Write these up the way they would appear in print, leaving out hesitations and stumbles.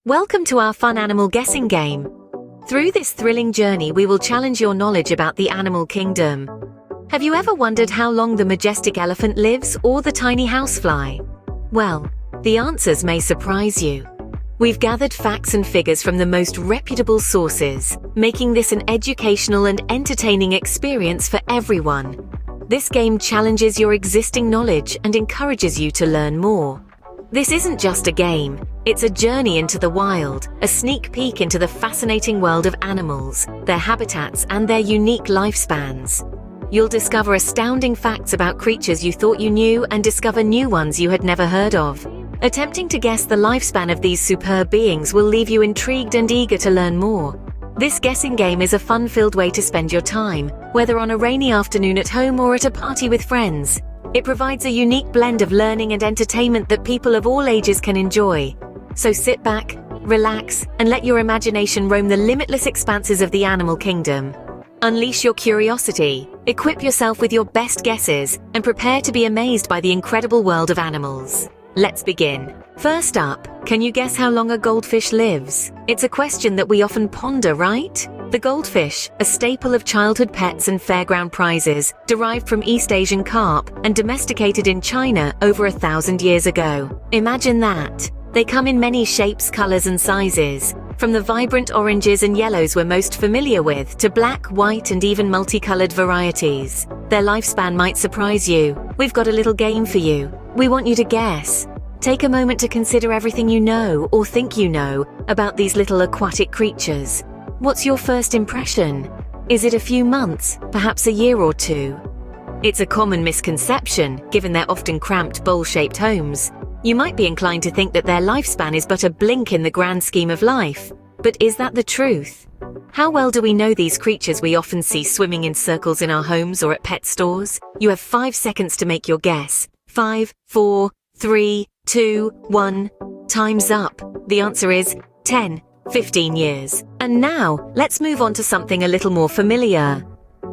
Welcome to our fun animal guessing game. Through this thrilling journey, we will challenge your knowledge about the animal kingdom. Have you ever wondered how long the majestic elephant lives or the tiny housefly? Well, the answers may surprise you. We've gathered facts and figures from the most reputable sources, making this an educational and entertaining experience for everyone. This game challenges your existing knowledge and encourages you to learn more. This isn't just a game, it's a journey into the wild, a sneak peek into the fascinating world of animals, their habitats, and their unique lifespans. You'll discover astounding facts about creatures you thought you knew and discover new ones you had never heard of. Attempting to guess the lifespan of these superb beings will leave you intrigued and eager to learn more. This guessing game is a fun-filled way to spend your time, whether on a rainy afternoon at home or at a party with friends. It provides a unique blend of learning and entertainment that people of all ages can enjoy. So sit back, relax, and let your imagination roam the limitless expanses of the animal kingdom. Unleash your curiosity, equip yourself with your best guesses, and prepare to be amazed by the incredible world of animals. Let's begin. First up, can you guess how long a goldfish lives? It's a question that we often ponder, right? The goldfish, a staple of childhood pets and fairground prizes, derived from East Asian carp and domesticated in China over 1,000 years ago. Imagine that. They come in many shapes, colors, and sizes, from the vibrant oranges and yellows we're most familiar with to black, white, and even multicolored varieties. Their lifespan might surprise you. We've got a little game for you. We want you to guess. Take a moment to consider everything you know or think you know about these little aquatic creatures. What's your first impression? Is it a few months, perhaps a year or two? It's a common misconception, given their often cramped, bowl-shaped homes. You might be inclined to think that their lifespan is but a blink in the grand scheme of life. But is that the truth? How well do we know these creatures we often see swimming in circles in our homes or at pet stores? You have 5 seconds to make your guess. 5, 4, 3, 2, 1. Time's up. The answer is 10. 15 years. And now, let's move on to something a little more familiar.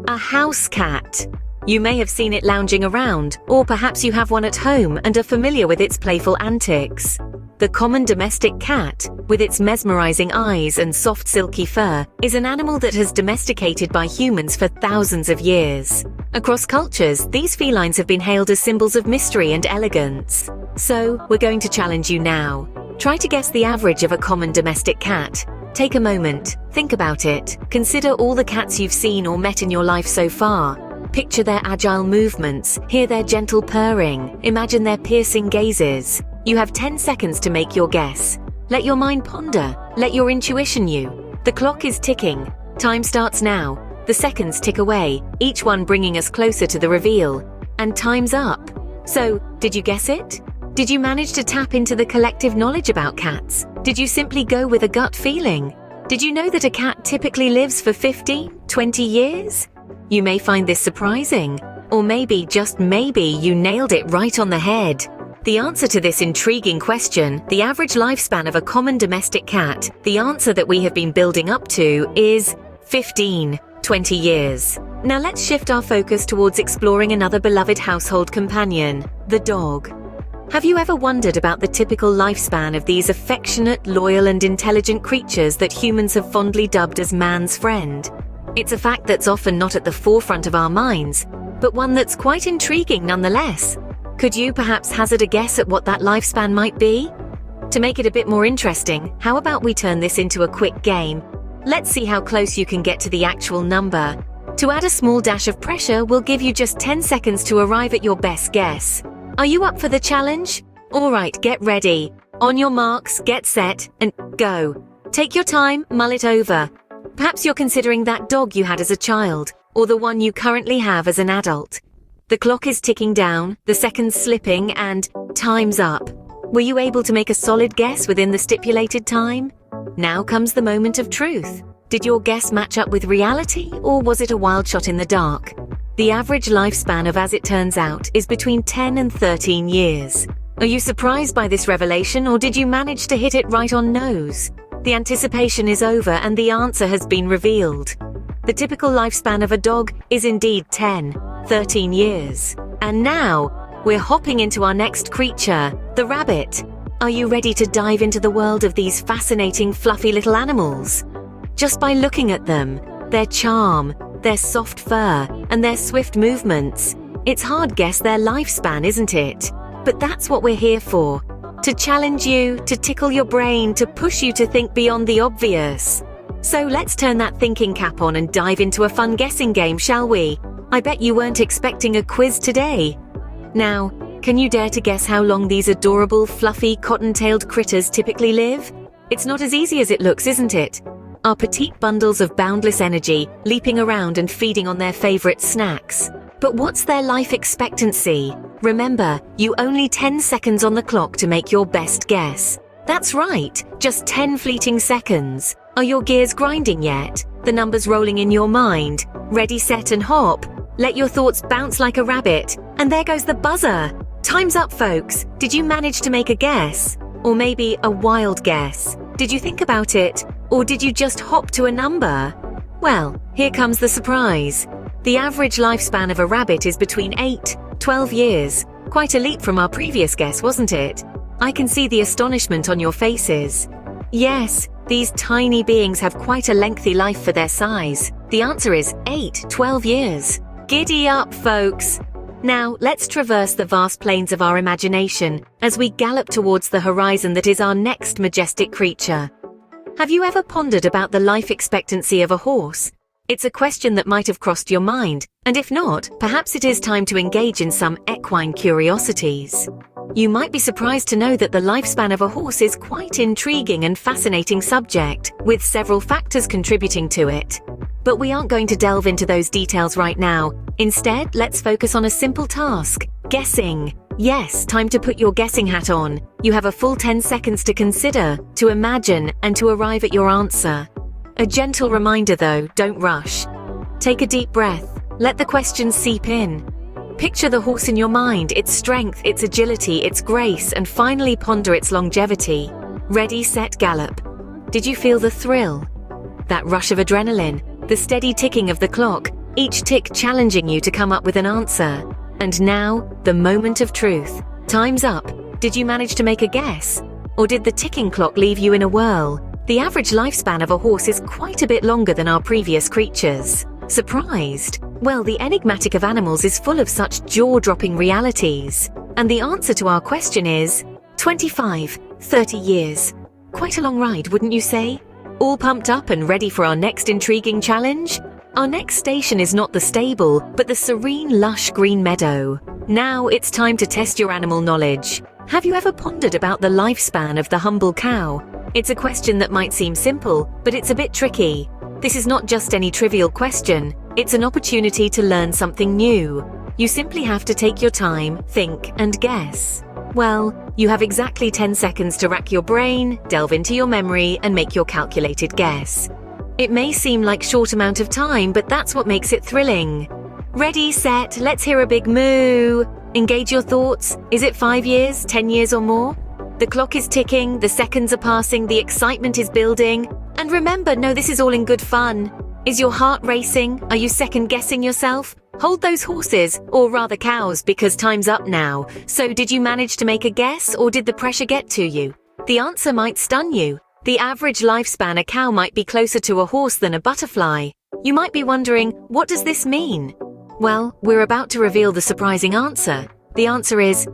A house cat. You may have seen it lounging around, or perhaps you have one at home and are familiar with its playful antics. The common domestic cat, with its mesmerizing eyes and soft silky fur, is an animal that has domesticated by humans for thousands of years. Across cultures, these felines have been hailed as symbols of mystery and elegance. So, we're going to challenge you now. Try to guess the average of a common domestic cat. Take a moment, think about it. Consider all the cats you've seen or met in your life so far. Picture their agile movements, hear their gentle purring, imagine their piercing gazes. You have 10 seconds to make your guess. Let your mind ponder, let your intuition you. The clock is ticking. Time starts now. The seconds tick away, each one bringing us closer to the reveal. And time's up. So, did you guess it? Did you manage to tap into the collective knowledge about cats? Did you simply go with a gut feeling? Did you know that a cat typically lives for 15, 20 years? You may find this surprising, or maybe, just maybe, you nailed it right on the head. The answer to this intriguing question, the average lifespan of a common domestic cat, the answer that we have been building up to is 15, 20 years. Now let's shift our focus towards exploring another beloved household companion, the dog. Have you ever wondered about the typical lifespan of these affectionate, loyal, and intelligent creatures that humans have fondly dubbed as man's friend? It's a fact that's often not at the forefront of our minds, but one that's quite intriguing nonetheless. Could you perhaps hazard a guess at what that lifespan might be? To make it a bit more interesting, how about we turn this into a quick game? Let's see how close you can get to the actual number. To add a small dash of pressure, we'll give you just 10 seconds to arrive at your best guess. Are you up for the challenge? Alright, get ready. On your marks, get set, and go. Take your time, mull it over. Perhaps you're considering that dog you had as a child, or the one you currently have as an adult. The clock is ticking down, the seconds slipping, and time's up. Were you able to make a solid guess within the stipulated time? Now comes the moment of truth. Did your guess match up with reality, or was it a wild shot in the dark? The average lifespan of, as it turns out, is between 10 and 13 years. Are you surprised by this revelation, or did you manage to hit it right on nose? The anticipation is over and the answer has been revealed. The typical lifespan of a dog is indeed 10, 13 years. And now, we're hopping into our next creature, the rabbit. Are you ready to dive into the world of these fascinating, fluffy little animals? Just by looking at them, their charm, their soft fur, and their swift movements, it's hard to guess their lifespan, isn't it? But that's what we're here for. To challenge you, to tickle your brain, to push you to think beyond the obvious. So let's turn that thinking cap on and dive into a fun guessing game, shall we? I bet you weren't expecting a quiz today. Now, can you dare to guess how long these adorable, fluffy, cotton-tailed critters typically live? It's not as easy as it looks, isn't it? Our petite bundles of boundless energy, leaping around and feeding on their favorite snacks. But what's their life expectancy? Remember, you only 10 seconds on the clock to make your best guess. That's right, just 10 fleeting seconds. Are your gears grinding yet? The numbers rolling in your mind? Ready, set, and hop? Let your thoughts bounce like a rabbit. And there goes the buzzer. Time's up, folks. Did you manage to make a guess? Or maybe a wild guess? Did you think about it? Or did you just hop to a number? Well, here comes the surprise. The average lifespan of a rabbit is between 8-12 years. Quite a leap from our previous guess, wasn't it? I can see the astonishment on your faces. Yes, these tiny beings have quite a lengthy life for their size. The answer is 8-12 years. Giddy up, folks! Now, let's traverse the vast plains of our imagination as we gallop towards the horizon that is our next majestic creature. Have you ever pondered about the life expectancy of a horse? It's a question that might have crossed your mind, and if not, perhaps it is time to engage in some equine curiosities. You might be surprised to know that the lifespan of a horse is quite intriguing and fascinating subject, with several factors contributing to it. But we aren't going to delve into those details right now. Instead, let's focus on a simple task: guessing. Yes, time to put your guessing hat on. You have a full 10 seconds to consider, to imagine, and to arrive at your answer. A gentle reminder though, don't rush. Take a deep breath. Let the questions seep in. Picture the horse in your mind, its strength, its agility, its grace, and finally ponder its longevity. Ready, set, gallop. Did you feel the thrill? That rush of adrenaline, the steady ticking of the clock, each tick challenging you to come up with an answer. And now, the moment of truth. Time's up. Did you manage to make a guess? Or did the ticking clock leave you in a whirl? The average lifespan of a horse is quite a bit longer than our previous creatures. Surprised? Well, the enigmatic of animals is full of such jaw-dropping realities. And the answer to our question is 25-30 years. Quite a long ride, wouldn't you say? All pumped up and ready for our next intriguing challenge? Our next station is not the stable, but the serene, lush green meadow. Now it's time to test your animal knowledge. Have you ever pondered about the lifespan of the humble cow? It's a question that might seem simple, but it's a bit tricky. This is not just any trivial question. It's an opportunity to learn something new. You simply have to take your time, think, and guess. Well, you have exactly 10 seconds to rack your brain, delve into your memory, and make your calculated guess. It may seem like a short amount of time, but that's what makes it thrilling. Ready, set, let's hear a big moo. Engage your thoughts. Is it 5 years, 10 years or more? The clock is ticking, the seconds are passing, the excitement is building. And remember, no, this is all in good fun. Is your heart racing? Are you second-guessing yourself? Hold those horses, or rather cows, because time's up now. So did you manage to make a guess, or did the pressure get to you? The answer might stun you. The average lifespan a cow might be closer to a horse than a butterfly. You might be wondering, what does this mean? Well, we're about to reveal the surprising answer. The answer is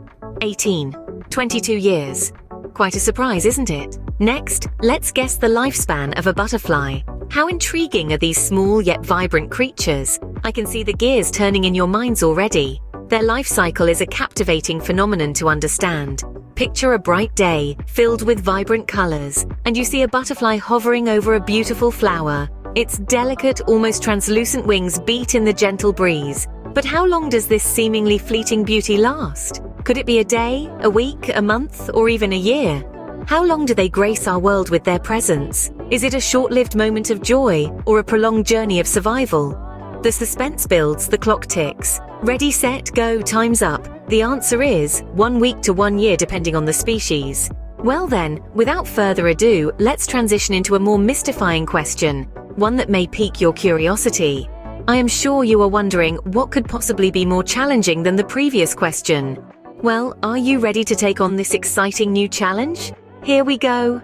22 years. Quite a surprise, isn't it? Next, let's guess the lifespan of a butterfly. How intriguing are these small yet vibrant creatures? I can see the gears turning in your minds already. Their life cycle is a captivating phenomenon to understand. Picture a bright day, filled with vibrant colors, and you see a butterfly hovering over a beautiful flower. Its delicate, almost translucent wings beat in the gentle breeze. But how long does this seemingly fleeting beauty last? Could it be a day, a week, a month, or even a year? How long do they grace our world with their presence? Is it a short-lived moment of joy, or a prolonged journey of survival? The suspense builds, the clock ticks. Ready, set, go, time's up. The answer is 1 week to 1 year depending on the species. Well then, without further ado, let's transition into a more mystifying question, one that may pique your curiosity. I am sure you are wondering what could possibly be more challenging than the previous question. Well, are you ready to take on this exciting new challenge? Here we go.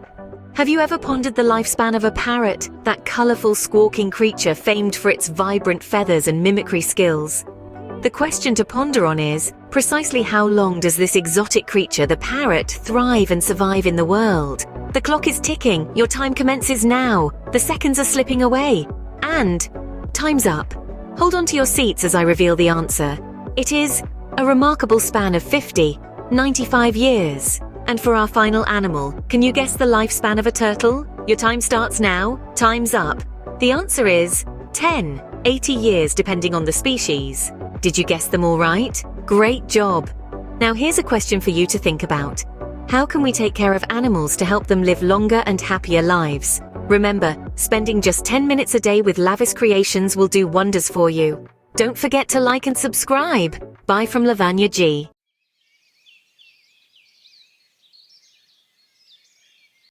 Have you ever pondered the lifespan of a parrot, that colorful squawking creature famed for its vibrant feathers and mimicry skills? The question to ponder on is, precisely how long does this exotic creature, the parrot, thrive and survive in the world? The clock is ticking, your time commences now, the seconds are slipping away, and time's up. Hold on to your seats as I reveal the answer. It is a remarkable span of 95 years. And for our final animal, can you guess the lifespan of a turtle? Your time starts now, time's up. The answer is 80 years depending on the species. Did you guess them all right? Great job! Now here's a question for you to think about. How can we take care of animals to help them live longer and happier lives? Remember, spending just 10 minutes a day with Lavis Creations will do wonders for you. Don't forget to like and subscribe. Bye from Lavanya G.